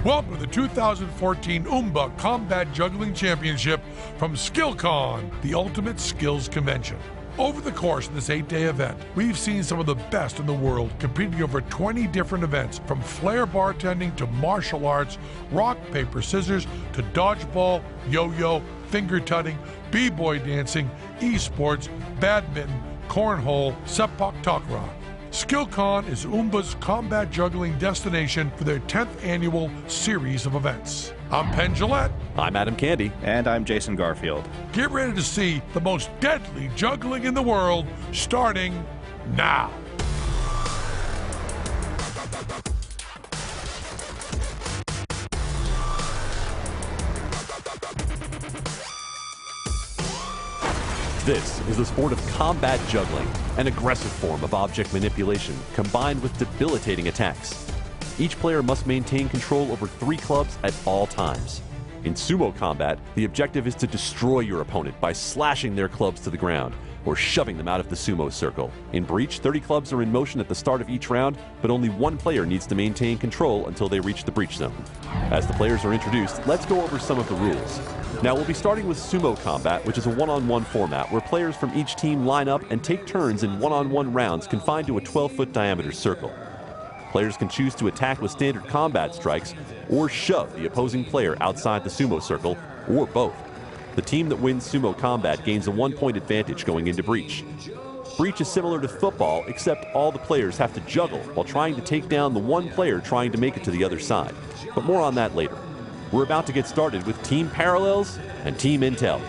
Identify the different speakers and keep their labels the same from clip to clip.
Speaker 1: Welcome to the 2014 Combat Juggling Championship from SkillCon, the ultimate skills convention. Over the course of this 8-day event, we've seen some of the best in the world competing over 20 different events, from flair bartending to martial arts, rock, paper, scissors, to dodgeball, yo-yo, finger tutting, b-boy dancing, esports, badminton, cornhole, sepak takraw. SkillCon is Umba's combat juggling destination for their 10th annual series of events. I'm Penn Gillette.
Speaker 2: I'm Adam Candy.
Speaker 3: And I'm Jason Garfield.
Speaker 1: Get ready to see the most deadly juggling in the world, starting now.
Speaker 2: This is the sport of combat juggling, an aggressive form of object manipulation combined with debilitating attacks. Each player must maintain control over 3 clubs at all times. In sumo combat, the objective is to destroy your opponent by slashing their clubs to the ground or shoving them out of the sumo circle. In Breach, 30 clubs are in motion at the start of each round, but only one player needs to maintain control until they reach the breach zone. As the players are introduced, let's go over some of the rules. Now we'll be starting with sumo combat, which is a one-on-one format where players from each team line up and take turns in one-on-one rounds confined to a 12-foot diameter circle. Players can choose to attack with standard combat strikes or shove the opposing player outside the sumo circle, or both. The team that wins sumo combat gains a 1-point advantage going into Breach. Breach is similar to football, except all the players have to juggle while trying to take down the one player trying to make it to the other side. But more on that later. We're about to get started with Team Parallels and Team Intel.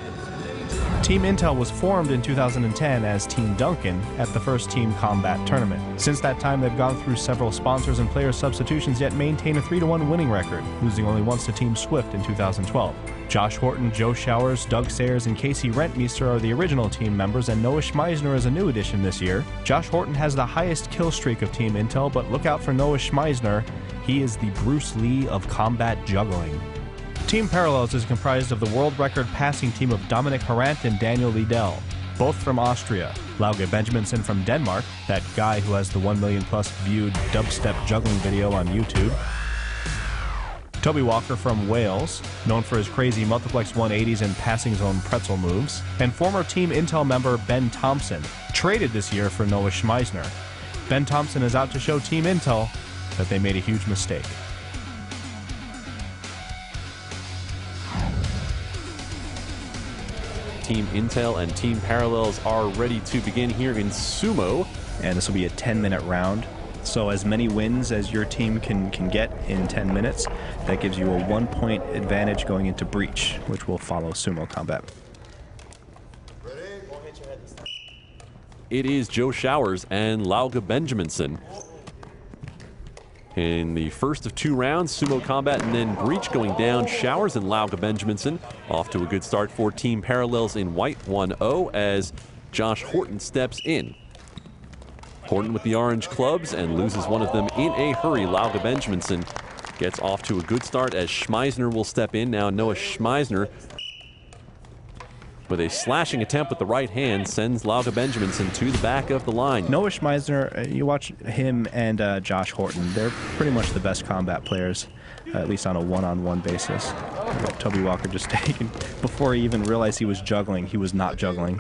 Speaker 3: Team Intel was formed in 2010 as Team Duncan at the first Team Combat tournament. Since that time, they've gone through several sponsors and player substitutions, yet maintain a 3-1 winning record, losing only once to Team Swift in 2012. Josh Horton, Joe Showers, Doug Sayers, and Casey Rentmeester are the original team members, and Noah Schmeisner is a new addition this year. Josh Horton has the highest kill streak of Team Intel, but look out for Noah Schmeisner. He is the Bruce Lee of combat juggling. Team Parallels is comprised of the world record passing team of Dominik Harant and Daniel Liedel, both from Austria. Lauge Benjaminsen from Denmark, that guy who has the 1 million plus viewed dubstep juggling video on YouTube. Toby Walker from Wales, known for his crazy multiplex 180s and passing zone pretzel moves. And former Team Intel member Ben Thompson, traded this year for Noah Schmeisner. Ben Thompson is out to show Team Intel that they made a huge mistake.
Speaker 2: Team Intel and Team Parallels are ready to begin here in sumo.
Speaker 3: And this will be a 10-minute round. So as many wins as your team can get in 10 minutes, that gives you a 1-point advantage going into Breach, which will follow sumo combat.
Speaker 2: It is Joe Showers and Lauge Benjaminsen. In the first of 2 rounds, sumo combat and then Breach going down. Showers and Lauge Benjaminsen off to a good start for Team Parallels in white 1-0 as Josh Horton steps in. Horton with the orange clubs and loses one of them in a hurry. Lauge Benjaminsen gets off to a good start as Schmeisner will step in. Now Noah Schmeisner with a slashing attempt with the right hand sends Lauge Benjaminsen to the back of the line.
Speaker 3: Noah Schmeisner, you watch him and Josh Horton, they're pretty much the best combat players, at least on a one-on-one basis. Toby Walker just taken, before he even realized he was juggling, he was not juggling.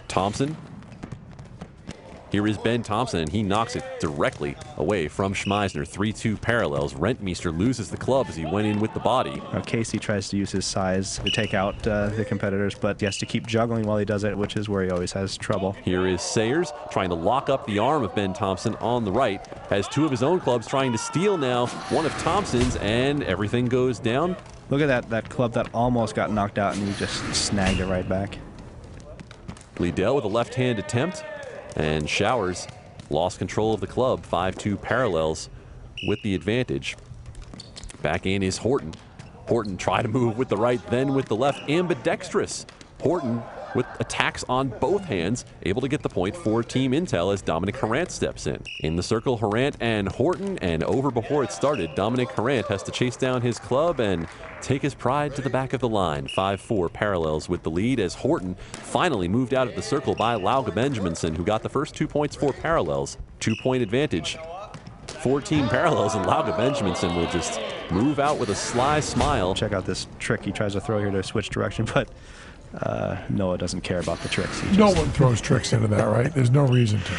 Speaker 2: Thompson. Here is Ben Thompson, and he knocks it directly away from Schmeisner. 3-2 Parallels. Rentmeester loses the club as he went in with the body.
Speaker 3: Now Casey tries to use his size to take out the competitors, but he has to keep juggling while he does it, which is where he always has trouble.
Speaker 2: Here is Sayers trying to lock up the arm of Ben Thompson on the right. Has 2 of his own clubs trying to steal now one of Thompson's, and everything goes down.
Speaker 3: Look at that club that almost got knocked out, and he just snagged it right back.
Speaker 2: Liedel with a left-hand attempt. And Showers lost control of the club. 5-2 Parallels with the advantage. Back in is Horton. Horton tried to move with the right, then with the left. Ambidextrous. Horton with attacks on both hands, able to get the point for Team Intel as Dominik Harant steps in. In the circle, Harant and Horton, and over before it started, Dominik Harant has to chase down his club and take his pride to the back of the line. 5-4 Parallels with the lead as Horton finally moved out of the circle by Lauge Benjaminsen, who got the first 2 points for Parallels. 2-point advantage 14 parallels, and Lauga Benjaminson will just move out with a sly smile.
Speaker 3: Check out this trick he tries to throw here to switch direction, but Noah doesn't care about the tricks.
Speaker 1: No one throws tricks into that, right? There's no reason to.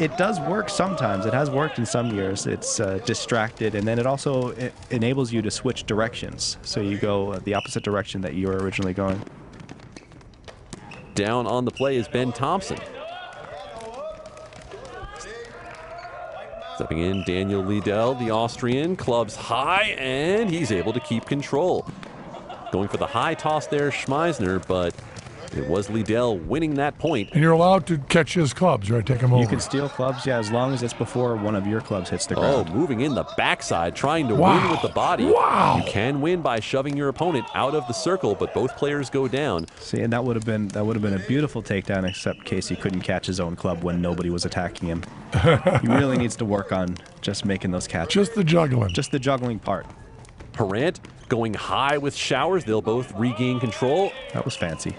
Speaker 3: It does work sometimes. It has worked in some years. It's distracted, and then it also enables you to switch directions. So you go the opposite direction that you were originally going.
Speaker 2: Down on the play is Ben Thompson. Stepping in, Daniel Liedel, the Austrian, clubs high, and he's able to keep control. Going for the high toss there, Schmeisner, but it was Liedel winning that point.
Speaker 1: And you're allowed to catch his clubs, right? Take them over.
Speaker 3: You can steal clubs, yeah, as long as it's before one of your clubs hits the ground.
Speaker 2: Oh, moving in the backside, trying to win with the body.
Speaker 1: Wow.
Speaker 2: You can win by shoving your opponent out of the circle, but both players go down.
Speaker 3: See, and that would have been a beautiful takedown, except Casey couldn't catch his own club when nobody was attacking him. He really needs to work on just making those catches.
Speaker 1: Just the juggling.
Speaker 3: Just the juggling part.
Speaker 2: Harant going high with Showers. They'll both regain control.
Speaker 3: That was fancy.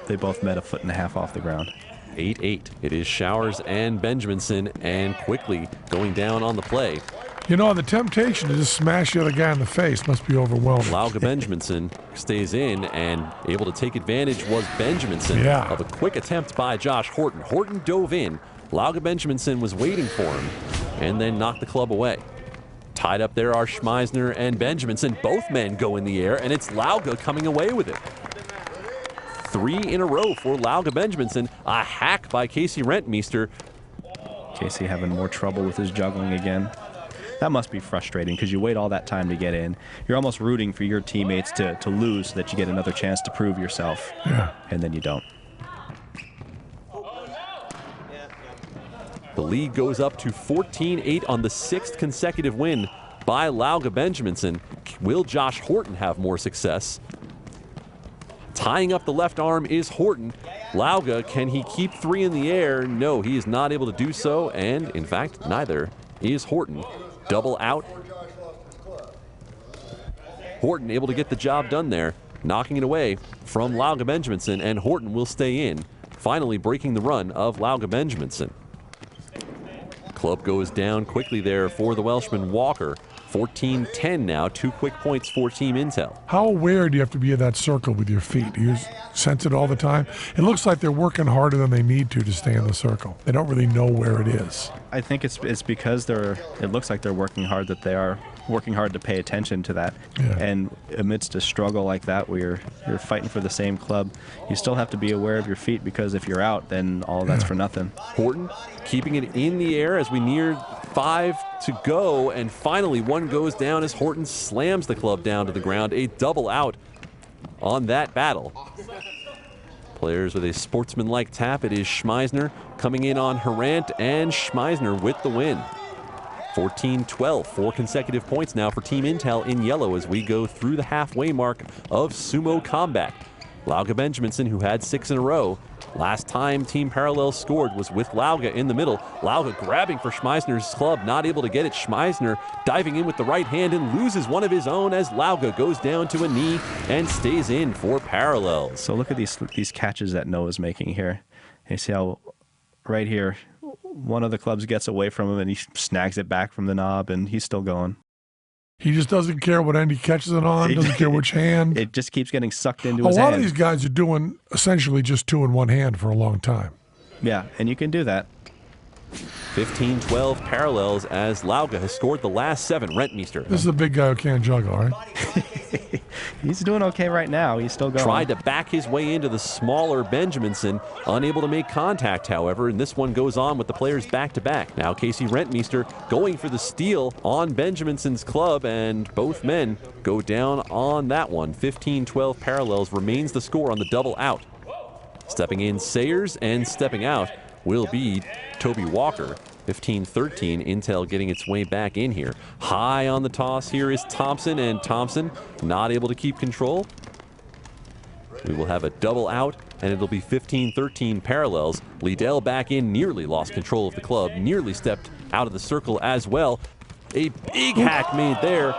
Speaker 3: They both met a 1.5 feet off the ground.
Speaker 2: 8-8. It is Showers and Benjaminson, and quickly going down on the play.
Speaker 1: You know, the temptation to just smash the other guy in the face must be overwhelming.
Speaker 2: Lauga Benjaminson stays in, and able to take advantage was Benjaminson of a quick attempt by Josh Horton. Horton dove in. Lauga Benjaminson was waiting for him, and then knocked the club away. Tied up there are Schmeisner and Benjaminson. Both men go in the air, and it's Lauga coming away with it. 3 in a row for Lauga Benjaminson. A hack by Casey Rentmeester.
Speaker 3: Casey having more trouble with his juggling again. That must be frustrating because you wait all that time to get in. You're almost rooting for your teammates to lose so that you get another chance to prove yourself.
Speaker 1: Yeah.
Speaker 3: And then you don't.
Speaker 2: The lead goes up to 14-8 on the 6th consecutive win by Lauga Benjaminson. Will Josh Horton have more success? Tying up the left arm is Horton. Lauga, can he keep 3 in the air? No, he is not able to do so, and in fact, neither is Horton. Double out. Horton able to get the job done there, knocking it away from Lauga Benjaminson, and Horton will stay in, finally breaking the run of Lauga Benjaminson. Club goes down quickly there for the Welshman Walker. 14-10 now, 2 quick points for Team Intel.
Speaker 1: How aware do you have to be of that circle with your feet? Do you sense it all the time? It looks like they're working harder than they need to stay in the circle. They don't really know where it is.
Speaker 3: I think it's because it looks like they're working hard, that they are working hard to pay attention to that.
Speaker 1: Yeah.
Speaker 3: And amidst a struggle like that where you're fighting for the same club, you still have to be aware of your feet, because if you're out, then all that's for nothing.
Speaker 2: Horton keeping it in the air as we near 5 to go, and finally one goes down as Horton slams the club down to the ground. A double out on that battle. Players with a sportsmanlike tap. It is Schmeisner coming in on Harant, and Schmeisner with the win. 14-12, 4 consecutive points now for Team Intel in yellow as we go through the halfway mark of Sumo Combat. Lauga Benjaminson, who had 6 in a row. Last time Team Parallel scored was with Lauga in the middle. Lauga grabbing for Schmeisner's club, not able to get it. Schmeisner diving in with the right hand and loses one of his own as Lauga goes down to a knee and stays in for Parallels.
Speaker 3: So look at these catches that Noah's making here. You see how right here, one of the clubs gets away from him and he snags it back from the knob, and he's still going.
Speaker 1: He just doesn't care what end he catches it on, doesn't care which hand.
Speaker 3: It just keeps getting sucked into his hand.
Speaker 1: A lot of these guys are doing essentially just 2 in one hand for a long time.
Speaker 3: Yeah, and you can do that.
Speaker 2: 15-12 Parallels as Lauga has scored the last 7. Rentmeester.
Speaker 1: This is a big guy who can't juggle, right?
Speaker 3: He's doing okay right now. He's still going.
Speaker 2: Tried to back his way into the smaller Benjaminson, unable to make contact, however, and this one goes on with the players back-to-back. Now Casey Rentmeester going for the steal on Benjaminson's club, and both men go down on that one. 15-12 Parallels remains the score on the double out. Stepping in Sayers, and stepping out will be Toby Walker. 15-13, Intel getting its way back in here. High on the toss here is Thompson, and Thompson not able to keep control. We will have a double out, and it'll be 15-13 Parallels. Liedel back in, nearly lost control of the club, nearly stepped out of the circle as well. A big hack made there.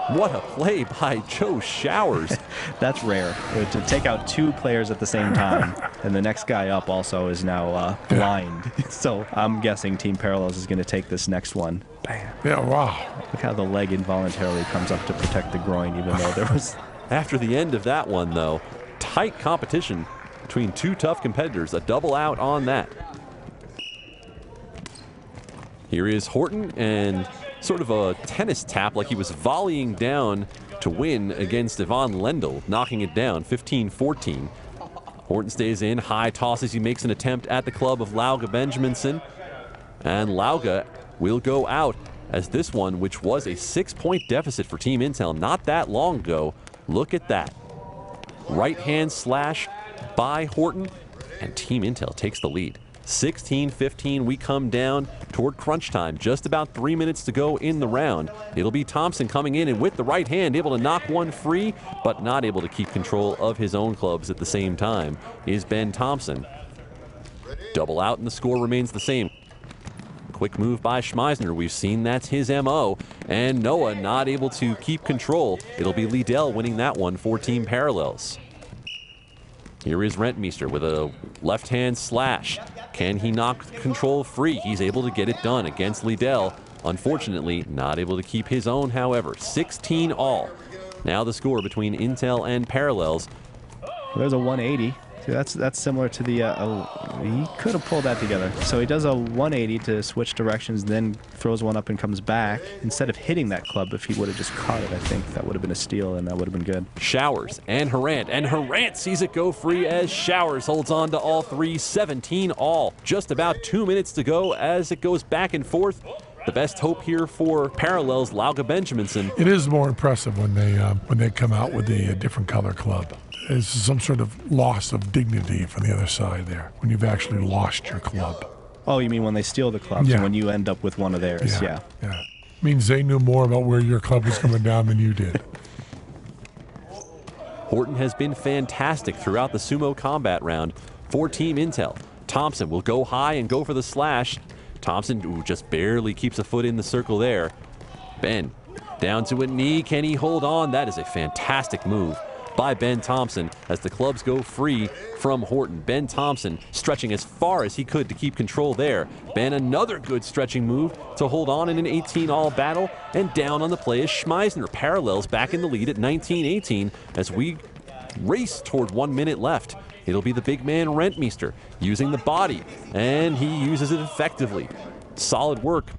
Speaker 2: What a play by Joe Showers.
Speaker 3: That's rare, to take out 2 players at the same time, and the next guy up also is now blind. So I'm guessing Team Parallels is going to take this next one. Bam.
Speaker 1: Yeah, wow.
Speaker 3: Look how the leg involuntarily comes up to protect the groin, even though there was...
Speaker 2: After the end of that one, though, tight competition between 2 tough competitors, a double out on that. Here is Horton, and sort of a tennis tap, like he was volleying down to win against Yvonne Lendl, knocking it down 15-14. Horton stays in, high tosses. He makes an attempt at the club of Lauga Benjaminson, and Lauga will go out as this one, which was a 6-point deficit for Team Intel not that long ago. Look at that. Right hand slash by Horton, and Team Intel takes the lead. 16-15, we come down toward crunch time. Just about 3 minutes to go in the round. It'll be Thompson coming in, and with the right hand, able to knock one free, but not able to keep control of his own clubs at the same time, is Ben Thompson. Double out, and the score remains the same. Quick move by Schmeisner. We've seen that's his MO, and Noah not able to keep control. It'll be Liddell winning that one for Team Parallels. Here is Rentmeester with a left-hand slash. Can he knock control free? He's able to get it done against Liddell. Unfortunately, not able to keep his own, however. 16 all. Now the score between Intel and Parallels.
Speaker 3: There's a 180. See, that's similar to the, he could have pulled that together. So he does a 180 to switch directions, then throws one up and comes back. Instead of hitting that club, if he would have just caught it, I think that would have been a steal, and that would have been good.
Speaker 2: Showers and Harant sees it go free as Showers holds on to all 3, 17 all. Just about 2 minutes to go as it goes back and forth. The best hope here for Parallels, Lauga Benjaminson.
Speaker 1: It is more impressive when they come out with a different color club. It's some sort of loss of dignity from the other side there, when you've actually lost your club.
Speaker 3: Oh, you mean when they steal the clubs,
Speaker 1: Yeah.
Speaker 3: and when you end up with one of theirs, yeah.
Speaker 1: Means they knew more about where your club was coming down than you did.
Speaker 2: Horton has been fantastic throughout the Sumo combat round for Team Intel. Thompson will go high and go for the slash. Thompson just barely keeps a foot in the circle there. Ben down to a knee. Can he hold on? That is a fantastic move by Ben Thompson as the clubs go free from Horton. Ben Thompson stretching as far as he could to keep control there. Ben, another good stretching move to hold on in an 18-all battle, and down on the play is Schmeisner. Parallels back in the lead at 19-18 as we race toward 1 minute left. It'll be the big man Rentmeester using the body, and he uses it effectively. Solid work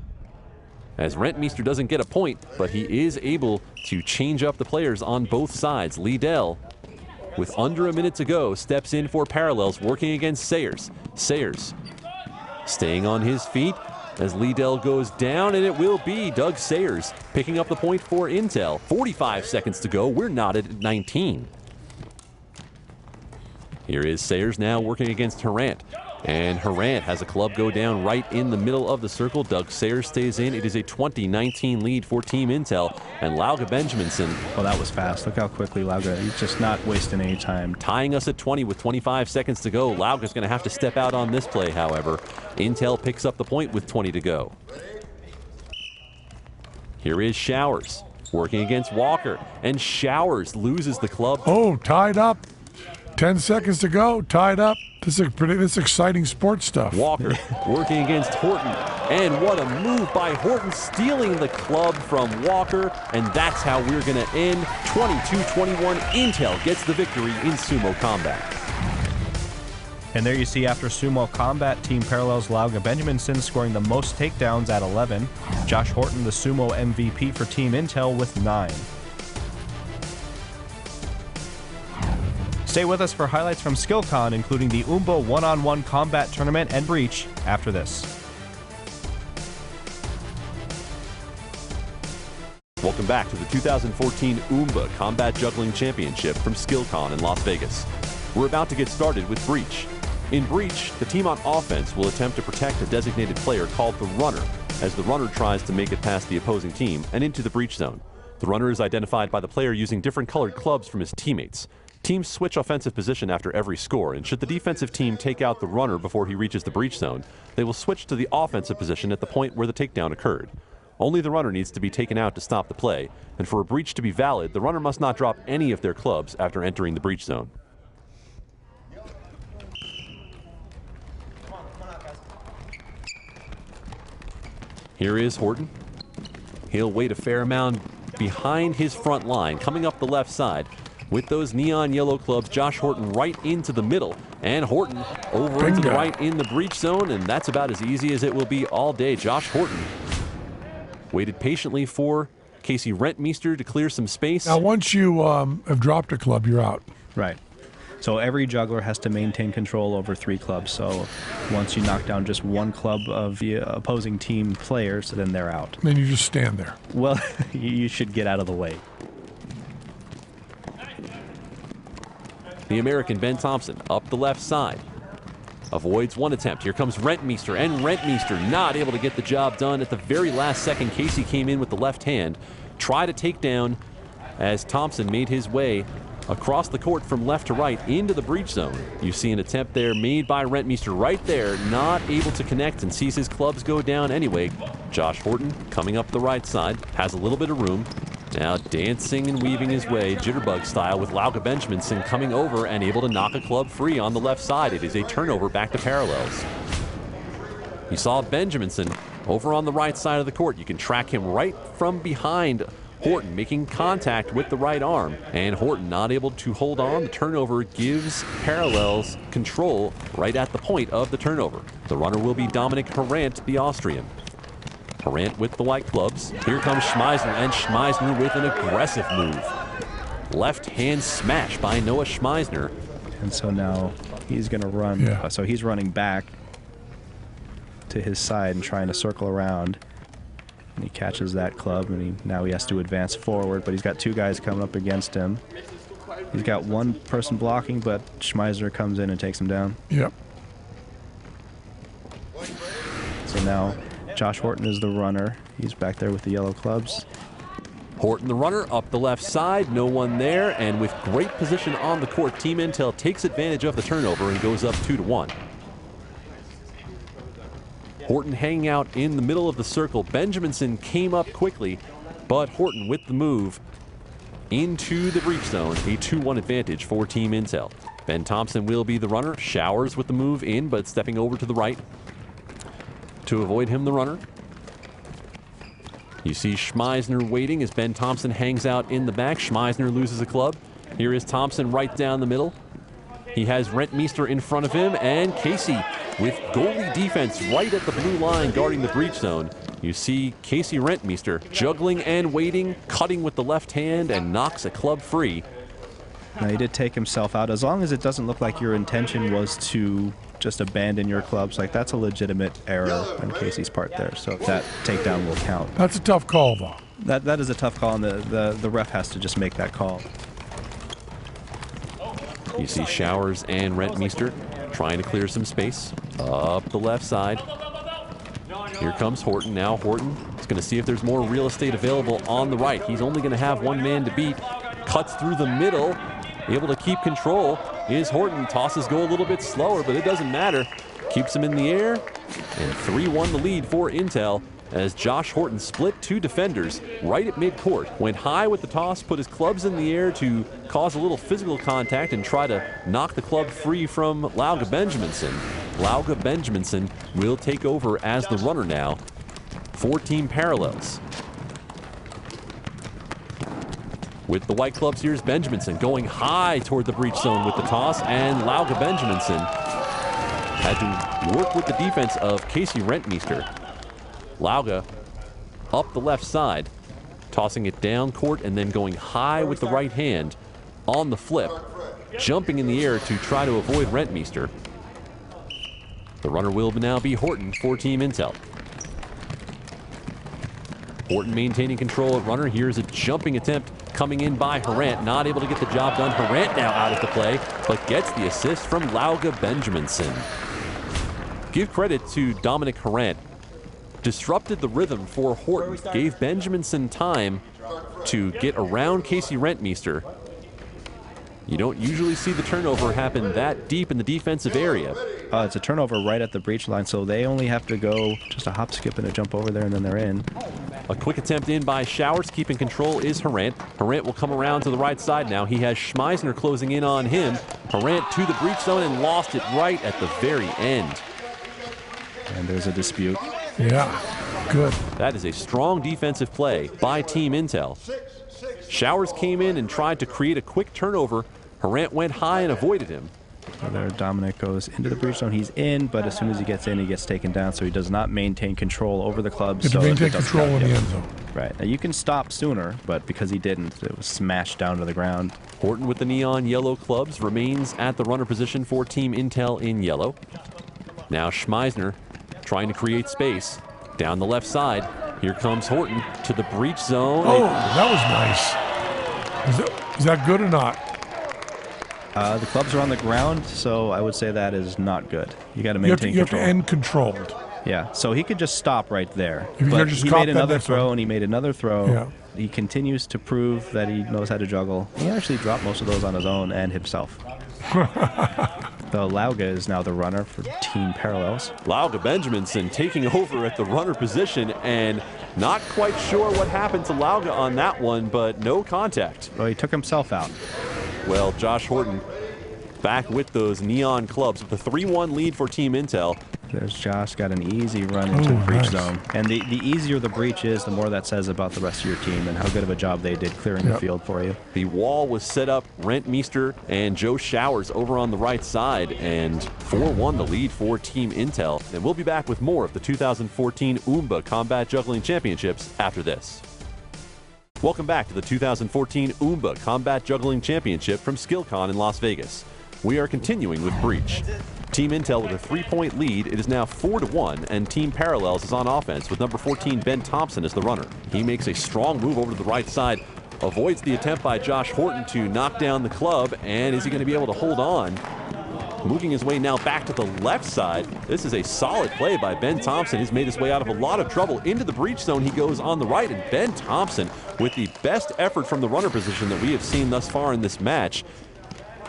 Speaker 2: as Rentmeester doesn't get a point, but he is able to change up the players on both sides. Liddell, with under a minute to go, steps in for Parallels, working against Sayers. Sayers staying on his feet as Liddell goes down, and it will be Doug Sayers picking up the point for Intel. 45 seconds to go. We're knotted at 19. Here is Sayers now working against Harant. And Harant has a club go down right in the middle of the circle. Doug Sayers stays in. It is a 20-19 lead for Team Intel. And Lauga Benjaminson.
Speaker 3: Well, that was fast. Look how quickly Lauga, he's just not wasting any time.
Speaker 2: Tying us at 20 with 25 seconds to go. Lauga's going to have to step out on this play, however. Intel picks up the point with 20 to go. Here is Showers working against Walker. And Showers loses the club.
Speaker 1: Oh, tied up. 10 seconds to go, tied up. This is exciting sports stuff.
Speaker 2: Walker working against Horton. And what a move by Horton, stealing the club from Walker. And that's how we're going to end 22-21. Intel gets the victory in Sumo Combat.
Speaker 3: And there you see, after Sumo Combat, Team Parallels Lauga Benjaminson scoring the most takedowns at 11. Josh Horton, the Sumo MVP for Team Intel, with 9. Stay with us for highlights from SkillCon, including the Umbo one-on-one combat tournament and Breach, after this.
Speaker 2: Welcome back to the 2014 Umba Combat Juggling Championship from SkillCon in Las Vegas. We're about to get started with Breach. In Breach, the team on offense will attempt to protect a designated player called the Runner, as the Runner tries to make it past the opposing team and into the Breach zone. The Runner is identified by the player using different colored clubs from his teammates. Teams switch offensive position after every score, and should the defensive team take out the Runner before he reaches the Breach zone, they will switch to the offensive position at the point where the takedown occurred. Only the runner needs to be taken out to stop the play, and for a breach to be valid, the runner must not drop any of their clubs after entering the breach zone. Here is Horton. He'll wait a fair amount behind his front line, coming up the left side. With those neon yellow clubs, Josh Horton right into the middle, and Horton over into the right in the breach zone, and that's about as easy as it will be all day. Josh Horton waited patiently for Casey Rentmeester to clear some space.
Speaker 1: Now, once you have dropped a club, you're out.
Speaker 3: Right. So every juggler has to maintain control over 3 clubs. So once you knock down just 1 club of the opposing team players, then they're out.
Speaker 1: Then you just stand there.
Speaker 3: Well, you should get out of the way.
Speaker 2: The American Ben Thompson up the left side. Avoids one attempt. Here comes Rentmeester, and Rentmeester not able to get the job done at the very last second. Casey came in with the left hand. Try to take down as Thompson made his way across the court from left to right into the breach zone. You see an attempt there made by Rentmeester right there, not able to connect and sees his clubs go down anyway. Josh Horton coming up the right side, has a little bit of room. Now dancing and weaving his way, jitterbug style, with Lauga Benjaminson coming over and able to knock a club free on the left side. It is a turnover back to parallels. You saw Benjaminson over on the right side of the court. You can track him right from behind Horton, making contact with the right arm, and Horton not able to hold on. The turnover gives Parallels control right at the point of the turnover. The runner will be Dominic Harant, the Austrian. Harant with the white clubs. Here comes Schmeisner, and Schmeisner with an aggressive move. Left hand smash by Noah Schmeisner.
Speaker 3: And so now he's going to run.
Speaker 1: Yeah.
Speaker 3: So he's running back to his side and trying to circle around. And he catches that club, and now he has to advance forward, but he's got 2 guys coming up against him. He's got 1 person blocking, but Schmeisner comes in and takes him down.
Speaker 1: Yep.
Speaker 3: So now Josh Horton is the runner. He's back there with the yellow clubs.
Speaker 2: Horton the runner up the left side, no one there, and with great position on the court, Team Intel takes advantage of the turnover and goes up 2-1. Horton hanging out in the middle of the circle. Benjaminson came up quickly, but Horton with the move into the breach zone. A 2-1 advantage for Team Intel. Ben Thompson will be the runner. Showers with the move in, but stepping over to the right to avoid him, the runner. You see Schmeisner waiting as Ben Thompson hangs out in the back. Schmeisner loses a club. Here is Thompson right down the middle. He has Rentmeester in front of him, and Casey with goalie defense right at the blue line guarding the breach zone. You see Casey Rentmeester juggling and waiting, cutting with the left hand, and knocks a club free.
Speaker 3: Now, he did take himself out. As long as it doesn't look like your intention was to just abandon your clubs, like, that's a legitimate error on Casey's part there. So that takedown will count.
Speaker 1: That's a tough call, though.
Speaker 3: That is a tough call, and the ref has to just make that call.
Speaker 2: You see Showers and Rentmeester trying to clear some space up the left side. Here comes Horton. Now Horton is going to see if there's more real estate available on the right. He's only going to have 1 man to beat. Cuts through the middle. Able to keep control is Horton. Tosses go a little bit slower, but it doesn't matter. Keeps him in the air. And 3-1 the lead for Intel as Josh Horton split 2 defenders right at midcourt. Went high with the toss, put his clubs in the air to cause a little physical contact and try to knock the club free from Lauga Benjaminson. Lauga Benjaminson will take over as the runner now for Team Parallels. With the white clubs, here's Benjaminson going high toward the breach zone with the toss, and Lauga Benjaminson had to work with the defense of Casey Rentmeester. Lauga up the left side, tossing it down court and then going high with the right hand on the flip, jumping in the air to try to avoid Rentmeester. The runner will now be Horton for Team Intel. Horton maintaining control at runner. Here's a jumping attempt coming in by Harant, not able to get the job done. Harant now out of the play, but gets the assist from Lauga Benjaminson. Give credit to Dominic Harant. Disrupted the rhythm for Horton, gave Benjaminson time to get around Casey Rentmeester. You don't usually see the turnover happen that deep in the defensive area.
Speaker 3: It's a turnover right at the breach line, so they only have to go just a hop, skip, and a jump over there, and then they're in.
Speaker 2: A quick attempt in by Showers. Keeping control is Harant. Harant will come around to the right side now. He has Schmeisner closing in on him. Harant to the breach zone and lost it right at the very end.
Speaker 3: And there's a dispute.
Speaker 1: Yeah, good.
Speaker 2: That is a strong defensive play by Team Intel. Showers came in and tried to create a quick turnover. Harant went high and avoided him.
Speaker 3: So there, Dominic goes into the breach zone. He's in, but as soon as he gets in, he gets taken down, so he does not maintain control over the club.
Speaker 1: You have to maintain control in the end zone.
Speaker 3: Right. Now, you can stop sooner, but because he didn't, it was smashed down to the ground.
Speaker 2: Horton with the neon yellow clubs remains at the runner position for Team Intel in yellow. Now Schmeisner trying to create space down the left side. Here comes Horton to the breach zone.
Speaker 1: Oh, that was nice. Is that good or not?
Speaker 3: The clubs are on the ground, so I would say that is not good. You got to maintain
Speaker 1: You have to
Speaker 3: control.
Speaker 1: end controlled.
Speaker 3: Yeah, so he could just stop right there.
Speaker 1: You
Speaker 3: But
Speaker 1: just
Speaker 3: he
Speaker 1: cop
Speaker 3: made
Speaker 1: that
Speaker 3: another
Speaker 1: next
Speaker 3: throw,
Speaker 1: one.
Speaker 3: and he made another throw.
Speaker 1: Yeah.
Speaker 3: He continues to prove that he knows how to juggle. He actually dropped most of those on his own and himself. So Lauga is now the runner for Team Parallels.
Speaker 2: Lauga Benjaminson taking over at the runner position, and not quite sure what happened to Lauga on that one, but no contact.
Speaker 3: Well, he took himself out.
Speaker 2: Well, Josh Horton back with those neon clubs with a 3-1 lead for Team Intel.
Speaker 3: There's Josh, got an easy run into the breach zone. And the easier the breach is, the more that says about the rest of your team and how good of a job they did clearing the field for you.
Speaker 2: The wall was set up. Rentmeester and Joe Showers over on the right side, and 4-1 the lead for Team Intel. And we'll be back with more of the 2014 Oomba Combat Juggling Championships after this. Welcome back to the 2014 Oomba Combat Juggling Championship from SkillCon in Las Vegas. We are continuing with Breach. Team Intel with a 3-point lead. It is now 4-1, and Team Parallels is on offense with number 14, Ben Thompson, as the runner. He makes a strong move over to the right side, avoids the attempt by Josh Horton to knock down the club, and is he going to be able to hold on? Moving his way now back to the left side. This is a solid play by Ben Thompson. He's made his way out of a lot of trouble. Into the breach zone he goes on the right, and Ben Thompson with the best effort from the runner position that we have seen thus far in this match.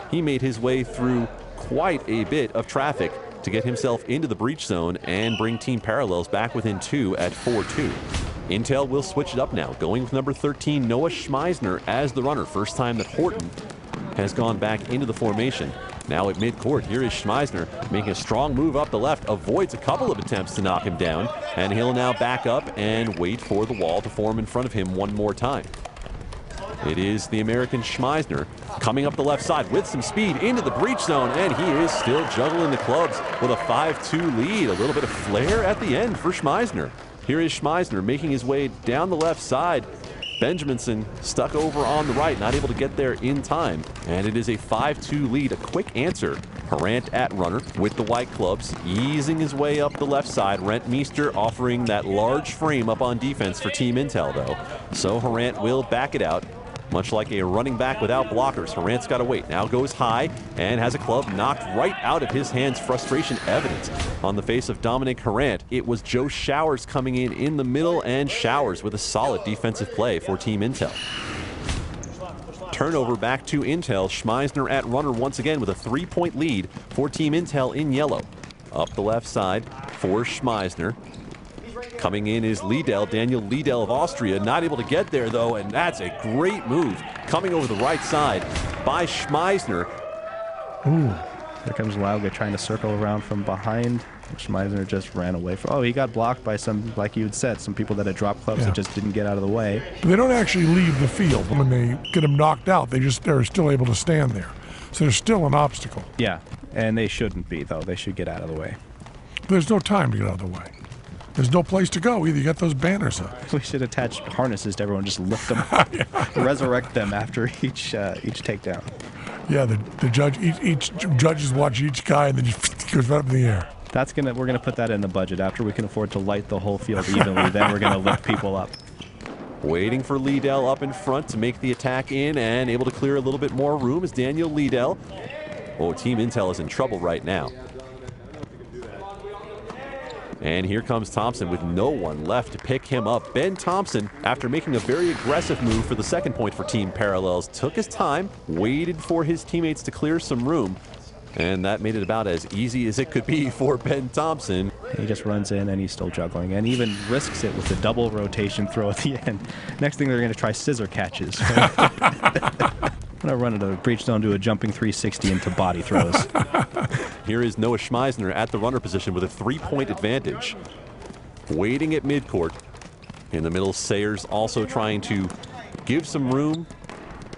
Speaker 2: He made his way through quite a bit of traffic to get himself into the breach zone and bring Team Parallels back within 2 at 4-2. Intel will switch it up now, going with number 13, Noah Schmeisner, as the runner. First time that Horton has gone back into the formation. Now at midcourt, here is Schmeisner making a strong move up the left, avoids a couple of attempts to knock him down, and he'll now back up and wait for the wall to form in front of him one more time. It is the American Schmeisner coming up the left side with some speed into the breach zone, and he is still juggling the clubs with a 5-2 lead. A little bit of flair at the end for Schmeisner. Here is Schmeisner making his way down the left side. Benjaminson stuck over on the right, not able to get there in time. And it is a 5-2 lead, a quick answer. Harant at runner with the white clubs, easing his way up the left side. Rentmeester offering that large frame up on defense for Team Intel, though. So Harant will back it out. Much like a running back without blockers, Harant's got to wait. Now goes high and has a club knocked right out of his hands. Frustration evident on the face of Dominic Harant. It was Joe Showers coming in the middle, and Showers with a solid defensive play for Team Intel. Turnover back to Intel. Schmeisner at runner once again with a 3-point lead for Team Intel in yellow. Up the left side for Schmeisner. Coming in is Liedel, Daniel Liedel of Austria. Not able to get there, though, and that's a great move. Coming over the right side by Schmeisner.
Speaker 3: Ooh. Here comes Lauga trying to circle around from behind. Schmeisner just ran away from. Oh, he got blocked by some, like you had said, some people that had dropped clubs that just didn't get out of the way.
Speaker 1: But they don't actually leave the field. When they get them knocked out, they're still able to stand there. So there's still an obstacle.
Speaker 3: Yeah, and they shouldn't be, though. They should get out of the way.
Speaker 1: There's no time to get out of the way. There's no place to go either. You got those banners up.
Speaker 3: We should attach harnesses to everyone, just lift them, resurrect them after each takedown.
Speaker 1: Yeah, the judge, each judges watch each guy and then just goes right up in the air.
Speaker 3: We're gonna put that in the budget. After we can afford to light the whole field evenly, then we're gonna lift people up.
Speaker 2: Waiting for Liedel up in front to make the attack in, and able to clear a little bit more room is Daniel Liedel. Oh, Team Intel is in trouble right now. And here comes Thompson with no one left to pick him up. Ben Thompson, after making a very aggressive move for the second point for Team Parallels, took his time, waited for his teammates to clear some room, And that made it about as easy as it could be for Ben Thompson.
Speaker 3: He just runs in and he's still juggling, and even risks it with the double rotation throw at the end. Next thing, they're going to try scissor catches. I'm going to run it a breach zone, do a jumping 360 into body throws.
Speaker 2: Here is Noah Schmeisner at the runner position with a 3-point advantage. Waiting at midcourt. In the middle, Sayers also trying to give some room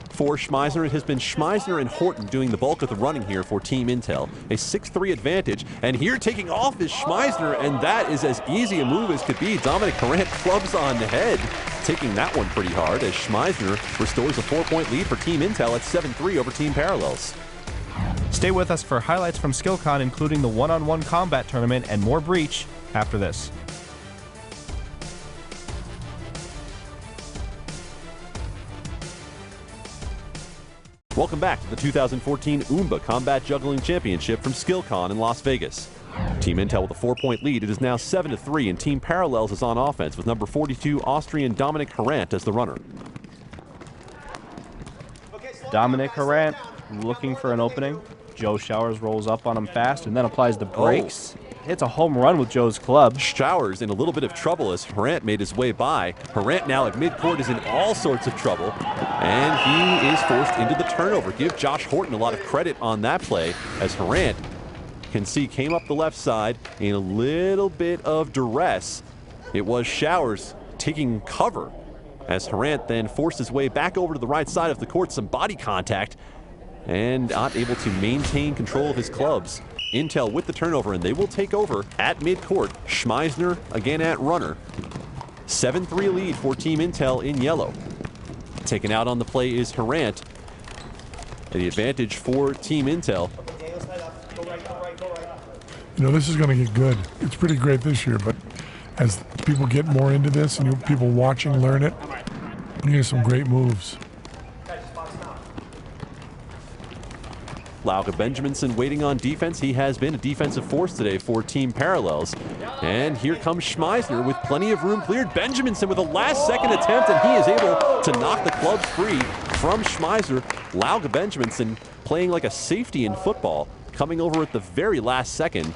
Speaker 2: for Schmeisner. It has been Schmeisner and Horton doing the bulk of the running here for Team Intel. A 6-3 advantage, and here taking off is Schmeisner, and that is as easy a move as could be. Dominic Harant clubs on the head, taking that one pretty hard as Schmeisner restores a 4-point lead for Team Intel at 7-3 over Team Parallels.
Speaker 3: Stay with us for highlights from SkillCon, including the one-on-one combat tournament and more Breach after this.
Speaker 2: Welcome back to the 2014 Oomba Combat Juggling Championship from SkillCon in Las Vegas. Team Intel with a 4-point lead. It is now 7-3, and Team Parallels is on offense with number 42 Austrian Dominic Harant as the runner.
Speaker 3: Dominic Harant looking for an opening. Joe Showers rolls up on him fast and then applies the brakes. Hits a home run with Joe's club.
Speaker 2: Showers in a little bit of trouble as Harant made his way by. Harant now at midcourt is in all sorts of trouble, and he is forced into the turnover. Give Josh Horton a lot of credit on that play as Harant can see came up the left side in a little bit of duress. It was Showers taking cover as Harant then forced his way back over to the right side of the court, some body contact, and not able to maintain control of his clubs. Intel with the turnover, and they will take over at midcourt. Schmeisner again at runner. 7-3 lead for Team Intel in yellow. Taken out on the play is Harant. The advantage for Team Intel.
Speaker 1: You know, this is going to get good. It's pretty great this year, but as people get more into this and people watching learn it, you get some great moves.
Speaker 2: Lauke Benjaminson waiting on defense. He has been a defensive force today for Team Parallels. And here comes Schmeisner with plenty of room cleared. Benjaminson with a last-second attempt, and he is able to knock the clubs free from Schmeisner. Lauke Benjaminson playing like a safety in football, coming over at the very last second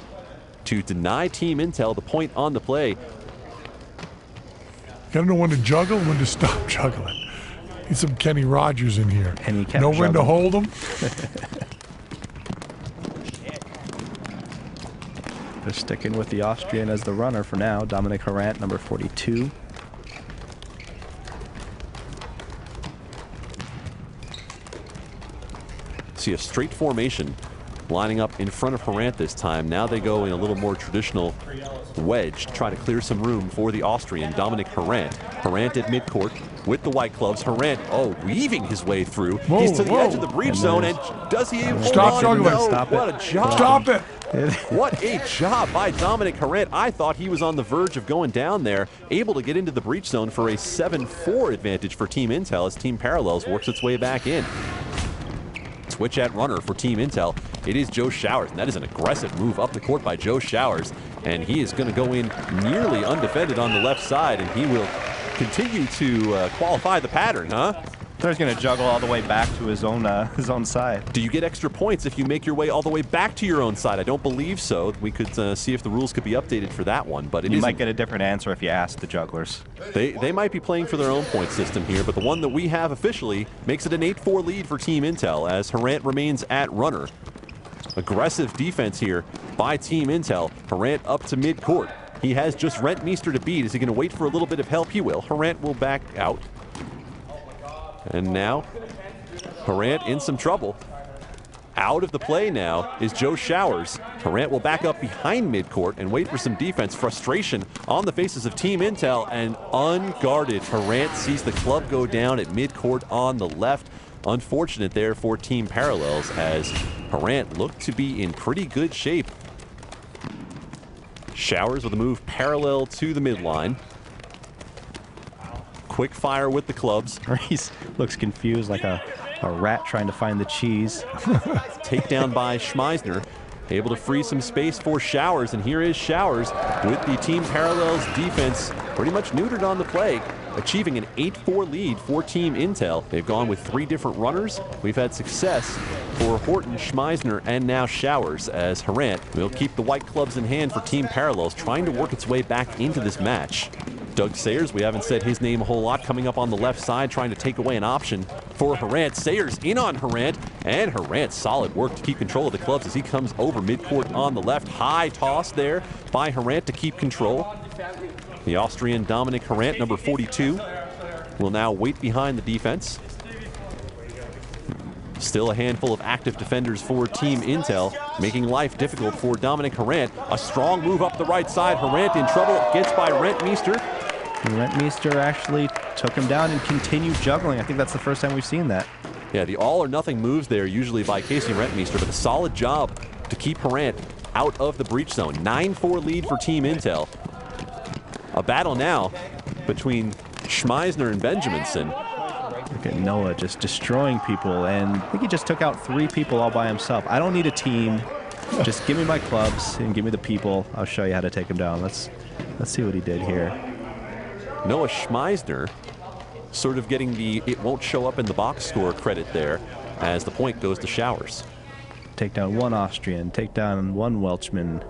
Speaker 2: to deny Team Intel the point on the play.
Speaker 1: You gotta know when to juggle, when to stop juggling. Need some Kenny Rogers in here.
Speaker 3: And he kept
Speaker 1: know when to hold them.
Speaker 3: They're sticking with the Austrian as the runner for now. Dominic Harant, number 42.
Speaker 2: See a straight formation lining up in front of Harant this time. Now they go in a little more traditional wedge, try to clear some room for the Austrian, Dominic Harant. Harant at midcourt with the white clubs. Harant, weaving his way through.
Speaker 1: Whoa,
Speaker 2: he's to the edge of the breach zone, and does he hold on?
Speaker 1: Juggling.
Speaker 2: No.
Speaker 3: Stop
Speaker 2: what
Speaker 3: it.
Speaker 2: a job.
Speaker 1: Stop it.
Speaker 2: What a job by Dominic Harant. I thought he was on the verge of going down there, able to get into the breach zone for a 7-4 advantage for Team Intel as Team Parallels works its way back in. Switch at runner for Team Intel. It is Joe Showers, and that is an aggressive move up the court by Joe Showers, and he is going to go in nearly undefended on the left side, and he will continue to qualify the pattern, huh?
Speaker 3: He's going to juggle all the way back to his own side.
Speaker 2: Do you get extra points if you make your way all the way back to your own side? I don't believe so. We could see if the rules could be updated for that one, but
Speaker 3: You might get a different answer if you ask the jugglers.
Speaker 2: They might be playing for their own point system here, but the one that we have officially makes it an 8-4 lead for Team Intel as Harant remains at runner. Aggressive defense here by Team Intel. Harant up to midcourt. He has just Rentmeester to beat. Is he going to wait for a little bit of help? He will. Harant will back out. And now, Harant in some trouble. Out of the play now is Joe Showers. Harant will back up behind midcourt and wait for some defense. Frustration on the faces of Team Intel, and unguarded, Harant sees the club go down at midcourt on the left. Unfortunate there for Team Parallels as Harant looked to be in pretty good shape. Showers with a move parallel to the midline. Quick fire with the clubs.
Speaker 3: He looks confused like a rat trying to find the cheese.
Speaker 2: Takedown by Schmeisner. Able to free some space for Showers, and here is Showers with the Team Parallels defense pretty much neutered on the play. achieving an 8-4 lead for Team Intel. They've gone with 3 different runners. We've had success for Horton, Schmeisner, and now Showers, as Harant will keep the white clubs in hand for Team Parallels, trying to work its way back into this match. Doug Sayers, we haven't said his name a whole lot, coming up on the left side, trying to take away an option for Harant. Sayers in on Harant, and Harant, solid work to keep control of the clubs as he comes over midcourt on the left. High toss there by Harant to keep control. The Austrian Dominic Harant, number 42, will now wait behind the defense. Still a handful of active defenders for Team Intel, making life difficult for Dominic Harant. A strong move up the right side. Harant in trouble, gets by Rentmeester.
Speaker 3: Rentmeester actually took him down and continued juggling. I think that's the first time we've seen that.
Speaker 2: Yeah, the all or nothing moves there usually by Casey Rentmeester, but a solid job to keep Harant out of the breach zone. 9-4 lead for Team Intel. A battle now between Schmeisner and Benjaminson.
Speaker 3: Look at Noah just destroying people, and I think he just took out 3 people all by himself. I don't need a team. Just give me my clubs and give me the people. I'll show you how to take them down. Let's see what he did here.
Speaker 2: Noah Schmeisner sort of getting the it won't show up in the box score credit there as the point goes to Showers.
Speaker 3: Take down 1 Austrian, take down 1 Welshman.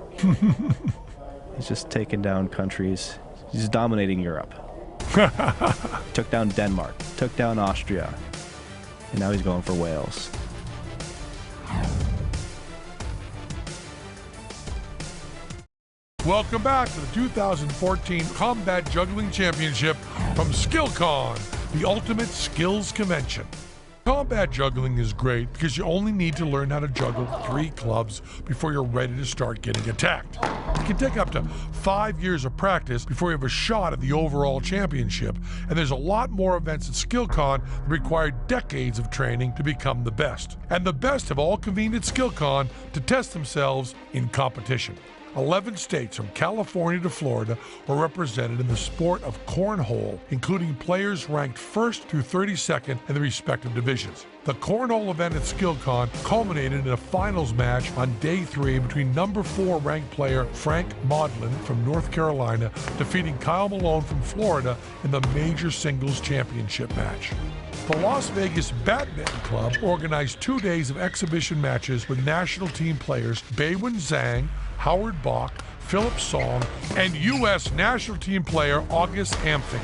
Speaker 3: He's just taking down countries. He's dominating Europe. Took down Denmark, took down Austria, and now he's going for Wales.
Speaker 1: Welcome back to the 2014 Combat Juggling Championship from SkillCon, the ultimate skills convention. Combat juggling is great because you only need to learn how to juggle 3 clubs before you're ready to start getting attacked. It can take up to 5 years of practice before you have a shot at the overall championship, and there's a lot more events at SkillCon that require decades of training to become the best. And the best have all convened at SkillCon to test themselves in competition. 11 states from California to Florida were represented in the sport of cornhole, including players ranked 1st through 32nd in the respective divisions. The cornhole event at SkillCon culminated in a finals match on day 3 between number 4 ranked player Frank Maudlin from North Carolina defeating Kyle Malone from Florida in the major singles championship match. The Las Vegas Badminton Club organized 2 days of exhibition matches with national team players Baywin Zhang, Howard Bach, Philip Song, and U.S. national team player August Amfing.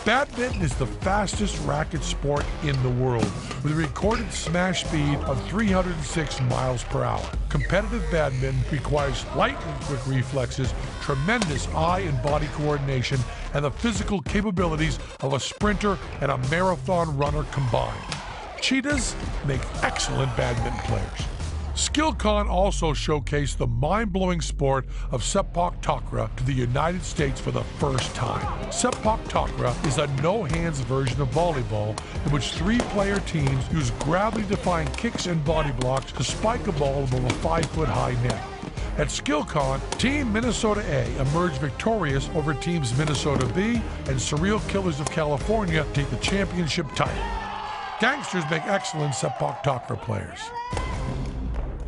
Speaker 1: Badminton is the fastest racket sport in the world, with a recorded smash speed of 306 miles per hour. Competitive badminton requires lightning quick reflexes, tremendous eye and body coordination, and the physical capabilities of a sprinter and a marathon runner combined. Cheetahs make excellent badminton players. SkillCon also showcased the mind-blowing sport of Sepak Takraw to the United States for the first time. Sepak Takraw is a no-hands version of volleyball in which 3-player teams use gravity-defying kicks and body blocks to spike a ball above a 5-foot-high net. At SkillCon, Team Minnesota A emerged victorious over teams Minnesota B and Serial Killers of California to take the championship title. Gangsters make excellent Sepak Takraw players.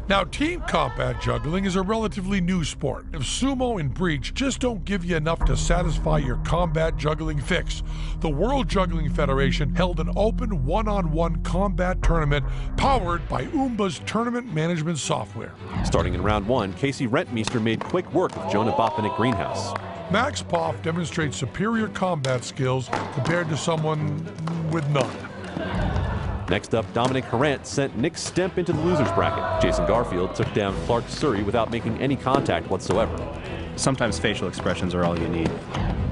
Speaker 1: Now, team combat juggling is a relatively new sport. If sumo and breach just don't give you enough to satisfy your combat juggling fix, the World Juggling Federation held an open one-on-one combat tournament powered by Oomba's tournament management software.
Speaker 2: Starting in round 1, Casey Rentmeester made quick work of Jonah Botvinnik Greenhouse.
Speaker 1: Max Poff demonstrates superior combat skills compared to someone with none.
Speaker 2: Next up, Dominic Harant sent Nick Stemp into the loser's bracket. Jason Garfield took down Clark Surrey without making any contact whatsoever.
Speaker 3: Sometimes facial expressions are all you need.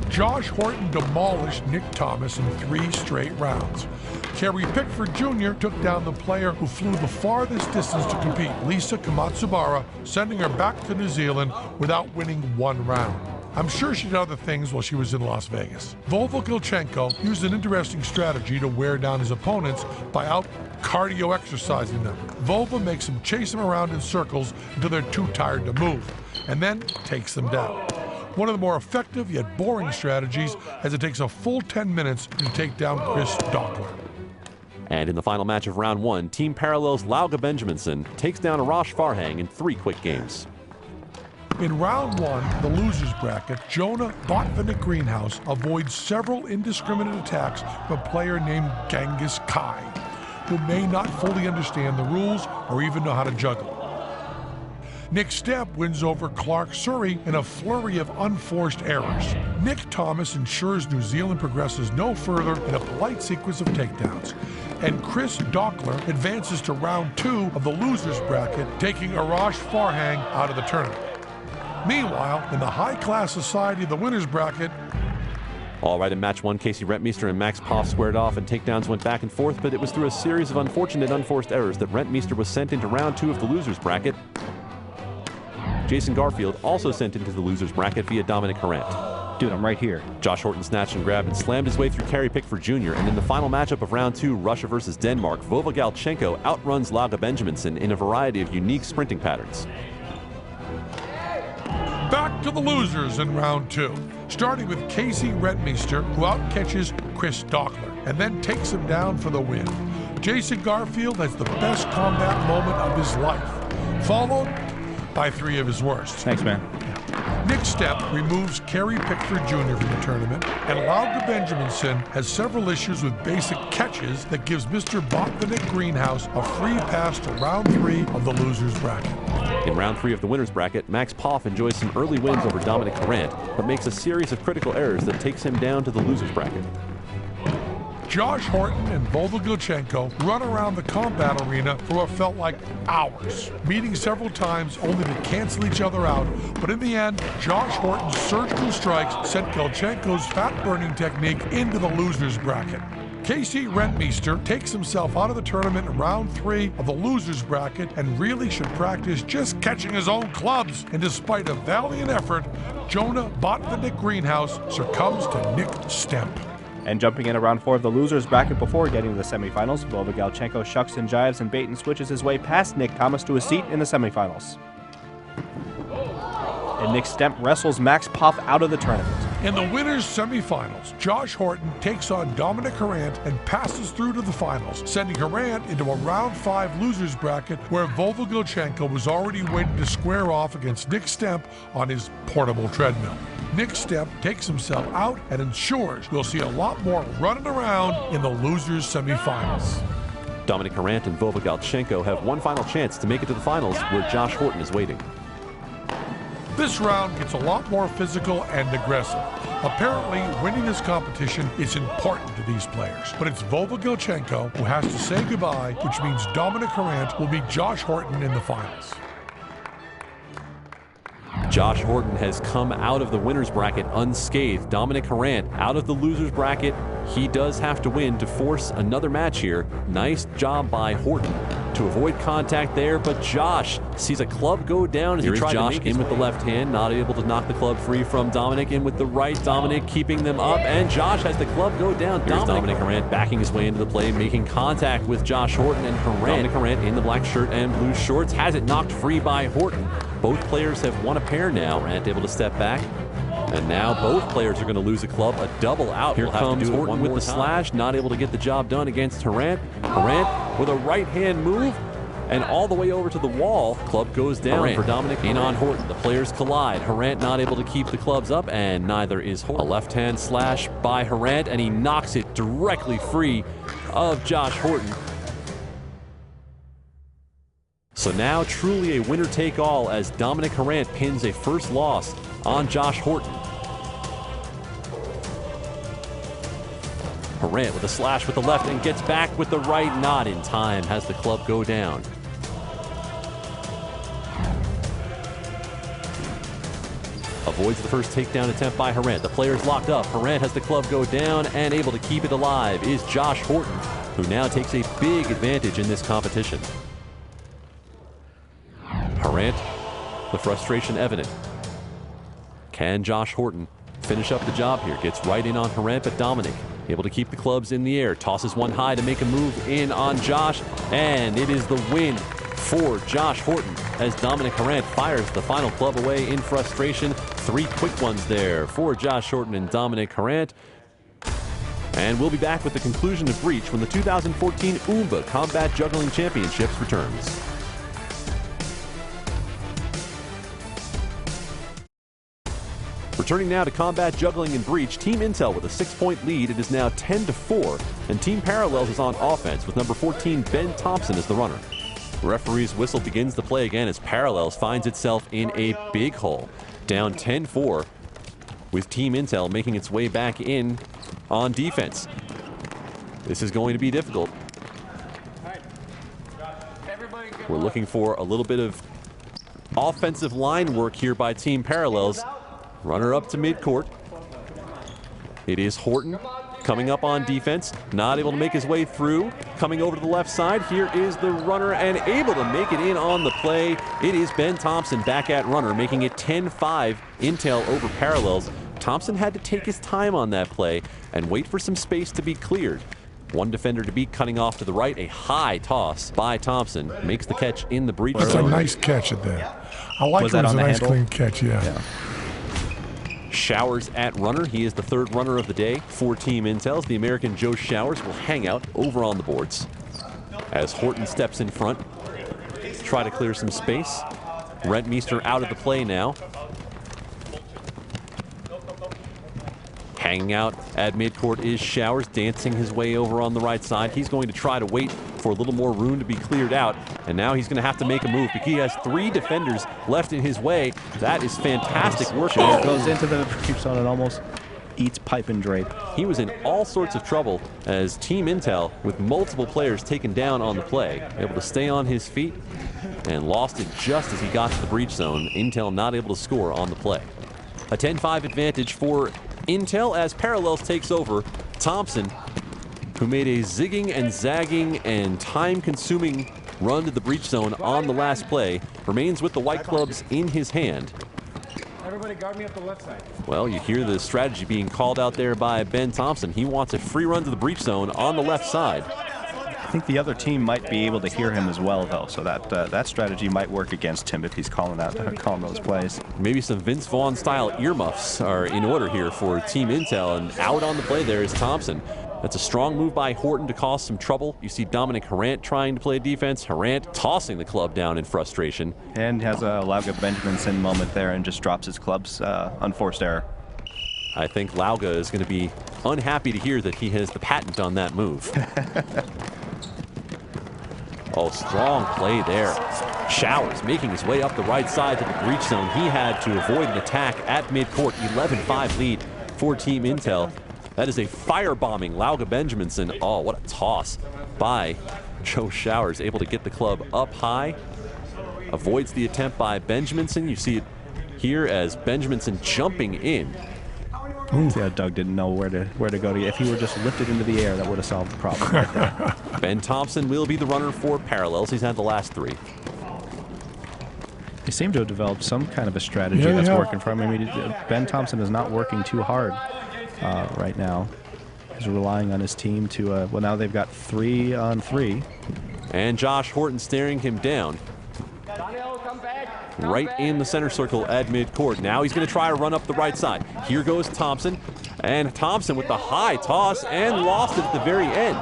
Speaker 1: Josh Horton demolished Nick Thomas in 3 straight rounds. Kerry Pickford Jr. took down the player who flew the farthest distance to compete, Lisa Kamatsubara, sending her back to New Zealand without winning 1 round. I'm sure she did other things while she was in Las Vegas. Volvo Kilchenko used an interesting strategy to wear down his opponents by out-cardio exercising them. Volvo makes them chase them around in circles until they're too tired to move, and then takes them down. One of the more effective yet boring strategies, as it takes a full 10 minutes to take down Chris Dockler.
Speaker 2: And in the final match of round 1, Team Parallels' Lauga Benjaminson takes down Arash Farhang in 3 quick games.
Speaker 1: In round one, the losers bracket, Jonah Botvinnik Greenhouse avoids several indiscriminate attacks from a player named Genghis Kai, who may not fully understand the rules or even know how to juggle. Nick Stepp wins over Clark Surrey in a flurry of unforced errors. Nick Thomas ensures New Zealand progresses no further in a polite sequence of takedowns. And Chris Dockler advances to round two of the losers bracket, taking Arash Farhang out of the tournament. Meanwhile, in the high-class society of the winners bracket,
Speaker 2: all right, in match one, Casey Rentmeester and Max Poff squared off and takedowns went back and forth, but it was through a series of unfortunate unforced errors that Rentmeester was sent into round two of the losers bracket. Jason Garfield also sent into the losers bracket via Dominic Harant.
Speaker 3: Dude, I'm right here.
Speaker 2: Josh Horton snatched and grabbed and slammed his way through Kerry Pickford Jr. And in the final matchup of round two, Russia versus Denmark, Vova Galchenko outruns Laga Benjaminson in a variety of unique sprinting patterns.
Speaker 1: Back to the losers in round two, starting with Casey Rentmeester, who outcatches Chris Dockler and then takes him down for the win. Jason Garfield has the best combat moment of his life, followed by three of his worst.
Speaker 3: Thanks, man.
Speaker 1: Nick Stepp removes Kerry Pickford Jr. from the tournament, and Lauga Benjaminson has several issues with basic catches that gives Mr. Botvinnik Greenhouse a free pass to round three of the losers bracket.
Speaker 2: In round three of the winners bracket, Max Poff enjoys some early wins over Dominic Harant, but makes a series of critical errors that takes him down to the losers bracket.
Speaker 1: Josh Horton and Vova Galchenko run around the combat arena for what felt like hours, meeting several times only to cancel each other out. But in the end, Josh Horton's surgical strikes sent Galchenko's fat-burning technique into the losers bracket. Casey Rentmeester takes himself out of the tournament in round three of the losers bracket and really should practice just catching his own clubs. And despite a valiant effort, Jonah Botvinnik Greenhouse succumbs to Nick Stepp.
Speaker 3: And jumping in around four of the losers bracket before getting to the semifinals, Vova Galchenko shucks and jives and bait and switches his way past Nick Thomas to a seat in the semifinals. And Nick Stepp wrestles Max Poff out of the tournament.
Speaker 1: In the winners' semifinals, Josh Horton takes on Dominic Harant and passes through to the finals, sending Harant into a round five losers bracket where Vova Galchenko was already waiting to square off against Nick Stepp on his portable treadmill. Nick Stepp takes himself out and ensures we'll see a lot more running around in the losers' semifinals.
Speaker 2: Dominic Harant and Vova Galchenko have one final chance to make it to the finals, where Josh Horton is waiting.
Speaker 1: This round gets a lot more physical and aggressive. Apparently, winning this competition is important to these players, but it's Vova Galchenko who has to say goodbye, which means Dominic Harant will meet Josh Horton in the finals.
Speaker 2: Josh Horton has come out of the winners bracket unscathed. Dominic Harant out of the losers bracket. He does have to win to force another match here. Nice job by Horton to avoid contact there, but Josh sees a club go down as he tries Josh in with the left hand, not able to knock the club free from Dominic. In with the right, Dominic keeping them up, and Josh has the club go down. Here's Dominic Harant backing his way into the play, making contact with Josh Horton, and Dominic Harant in the black shirt and blue shorts has it knocked free by Horton. Both players have won a pair now. Harant able to step back. And now both players are going to lose a club, a double out. Here comes Horton with the slash, not able to get the job done against Harant. Harant with a right hand move and all the way over to the wall. Club goes down Harant for Dominic. In on Horton. The players collide. Harant not able to keep the clubs up, and neither is Horton. A left hand slash by Harant, and he knocks it directly free of Josh Horton. So now truly a winner-take-all as Dominic Harant pins a first loss on Josh Horton. Harant with a slash with the left and gets back with the right, not in time, has the club go down. Avoids the first takedown attempt by Harant. The player's locked up. Harant has the club go down, and able to keep it alive is Josh Horton, who now takes a big advantage in this competition. Harant, the frustration evident. Can Josh Horton finish up the job here? Gets right in on Harant, but Dominic able to keep the clubs in the air. Tosses one high to make a move in on Josh, and it is the win for Josh Horton as Dominic Harant fires the final club away in frustration. Three quick ones there for Josh Horton and Dominic Harant. And we'll be back with the conclusion of Breach when the 2014 Oomba Combat Juggling Championships returns. Returning now to Combat Juggling and Breach, Team Intel with a 6-point lead. It is now 10-4, and Team Parallels is on offense with number 14, Ben Thompson, as the runner. The referee's whistle begins the play again as Parallels finds itself in a big hole. Down 10-4, with Team Intel making its way back in on defense. This is going to be difficult. We're looking for a little bit of offensive line work here by Team Parallels. Runner up to midcourt. It is Horton coming up on defense, not able to make his way through. Coming over to the left side, here is the runner and able to make it in on the play. It is Ben Thompson back at runner, making it 10-5, Intel over Parallels. Thompson had to take his time on that play and wait for some space to be cleared. One defender to beat, cutting off to the right. A high toss by Thompson makes the catch in the breach
Speaker 1: That's
Speaker 2: zone.
Speaker 1: a nice catch at that. I like it. It was a nice clean catch, yeah.
Speaker 2: Showers at runner. He is the third runner of the day for Team Intel's. The American Joe Showers will hang out over on the boards as Horton steps in front, try to clear some space. Rentmeester out of the play now. Hanging out at midcourt is Showers, dancing his way over on the right side. He's going to try to wait for a little more room to be cleared out, and now he's going to have to make a move because he has 3 defenders left in his way. That is fantastic work.
Speaker 3: Goes into the breach zone and almost eats pipe and drape.
Speaker 2: He was in all sorts of trouble as Team Intel, with multiple players taken down on the play, able to stay on his feet and lost it just as he got to the breach zone. Intel not able to score on the play. A 10-5 advantage for Intel as Parallels takes over. Thompson, who made a zigging and zagging and time-consuming run to the breach zone on the last play, remains with the white clubs in his hand.
Speaker 4: Everybody guard me up the left side.
Speaker 2: Well, you hear the strategy being called out there by Ben Thompson. He wants a free run to the breach zone on the left side.
Speaker 3: I think the other team might be able to hear him as well, though, so that strategy might work against him if he's calling those plays.
Speaker 2: Maybe some Vince Vaughn-style earmuffs are in order here for Team Intel, and out on the play there is Thompson. That's a strong move by Horton to cause some trouble. You see Dominic Harant trying to play defense. Harant tossing the club down in frustration.
Speaker 3: And has a Lauga Benjaminson moment there and just drops his club's unforced error.
Speaker 2: I think Lauga is going to be unhappy to hear that he has the patent on that move. Oh, strong play there. Showers making his way up the right side to the breach zone. He had to avoid an attack at midcourt. 11-5 lead for Team Intel. That is a firebombing Lauga Benjaminson. Oh, what a toss by Joe Showers. Able to get the club up high. Avoids the attempt by Benjaminson. You see it here as Benjaminson jumping in.
Speaker 3: Yeah, Doug didn't know where to go to. If he were just lifted into the air, that would have solved the problem right there.
Speaker 2: Ben Thompson will be the runner for Parallels. He's had the last 3.
Speaker 3: They seem to have developed some kind of a strategy that's working for him. I mean, Ben Thompson is not working too hard right now. He's relying on his team to, well, now they've got 3-on-3.
Speaker 2: And Josh Horton staring him down. Right in the center circle at midcourt. Now he's going to try to run up the right side. Here goes Thompson. And Thompson with the high toss and lost it at the very end.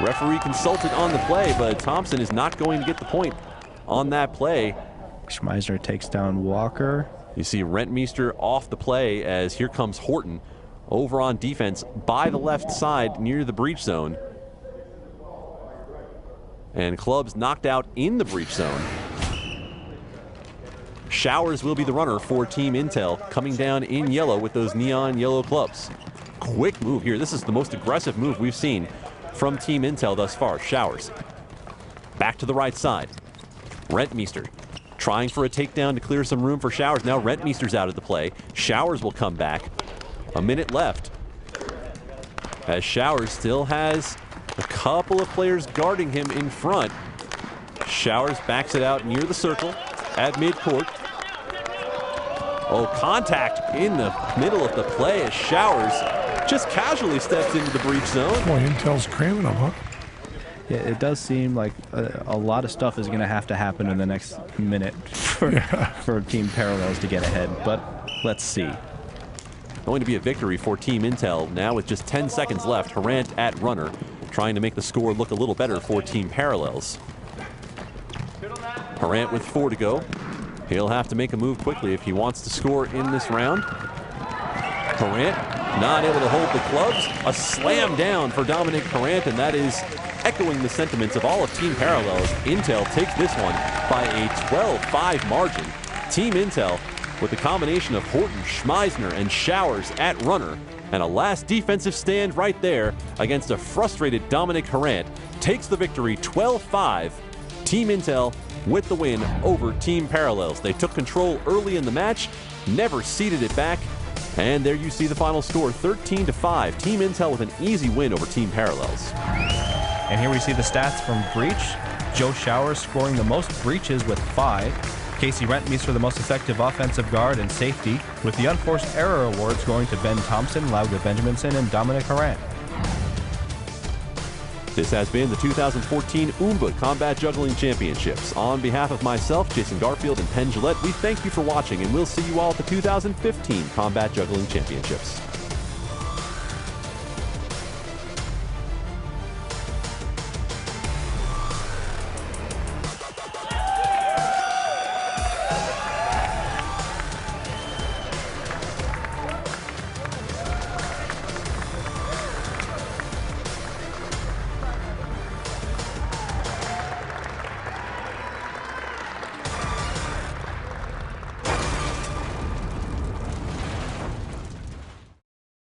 Speaker 2: Referee consulted on the play, but Thompson is not going to get the point on that play.
Speaker 3: Schmeisner takes down Walker.
Speaker 2: You see Rentmeester off the play as here comes Horton over on defense by the left side near the breach zone. And clubs knocked out in the breach zone. Showers will be the runner for Team Intel, coming down in yellow with those neon yellow clubs. Quick move here. This is the most aggressive move we've seen from Team Intel thus far. Showers. Back to the right side. Rentmeester trying for a takedown to clear some room for Showers. Now Rentmeester's out of the play. Showers will come back. A minute left. As Showers still has a couple of players guarding him in front. Showers backs it out near the circle at midcourt. Oh, contact in the middle of the play as Showers just casually steps into the breach zone.
Speaker 1: Boy, Intel's cramming them, huh?
Speaker 3: Yeah, it does seem like a lot of stuff is going to have to happen in the next minute for Team Parallels to get ahead, but let's see.
Speaker 2: Going to be a victory for Team Intel now with just 10 seconds left. Harant at runner, trying to make the score look a little better for Team Parallels. Harant with 4 to go. He'll have to make a move quickly if he wants to score in this round. Courant not able to hold the clubs. A slam down for Dominic Courant, and that is echoing the sentiments of all of Team Parallels. Intel takes this one by a 12-5 margin. Team Intel, with the combination of Horton, Schmeisner, and Showers at runner, and a last defensive stand right there against a frustrated Dominic Courant, takes the victory 12-5. Team Intel with the win over Team Parallels. They took control early in the match, never ceded it back, and there you see the final score, 13-5. Team Intel with an easy win over Team Parallels.
Speaker 3: And here we see the stats from Breach. Joe Showers scoring the most breaches with 5. Casey Rentmeester the most effective offensive guard and safety, with the unforced error awards going to Ben Thompson, Lauga Benjaminson, and Dominic Courant.
Speaker 2: This has been the 2014 Umbut Combat Juggling Championships. On behalf of myself, Jason Garfield, and Penn Gillette, we thank you for watching, and we'll see you all at the 2015 Combat Juggling Championships.